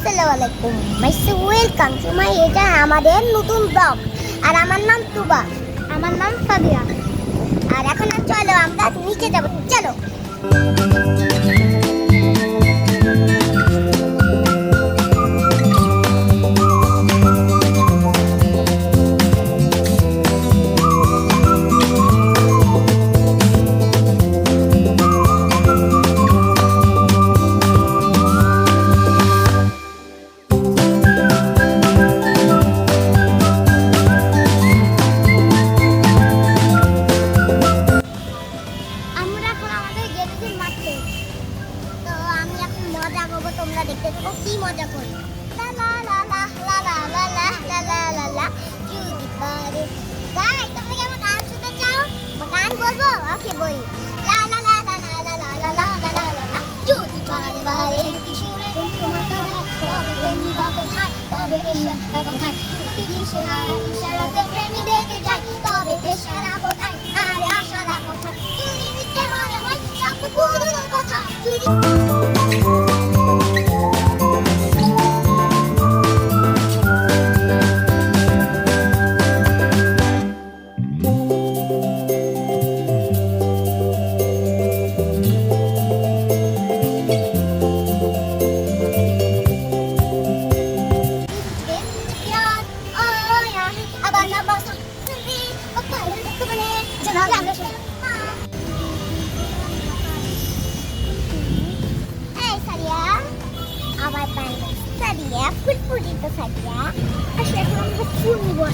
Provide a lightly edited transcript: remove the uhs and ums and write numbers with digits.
আসসালামু আলাইকুম welcome to my এটা আমাদের নতুন ব্লগ। আর আমার নাম তুবা। আমার নাম সাদিয়া। আর এখন চলো আমরা নিচে যাব, চলো। তোমরা দেখতে থাকো কি মজা করি। লা লা লা লা লা লা লা লা লা লা লা লা যদি পারে গাই। তোমরা কেমন গান শুনতে চাও? গান বলবো? ওকে বলি। লা লা লা লা লা লা লা লা লা লা লা লা যদি পারে বারে কিশোরে তোমার তবে তবে প্রেমী বাবা থাক তবে এসে বাবা থাক প্রতিদিন শোনা ইশারাতে প্রেমী দেখে যায় তবে পেশারা কোথায় আরে আশারা কোথায় যদি মিথ্যে মনে হয় সব পুরনো কথা যদি আমার বান্ধব সাদিয়া ফুলফুলি তো সাদিয়া আসলে এখন আমরা ফুল নিবো।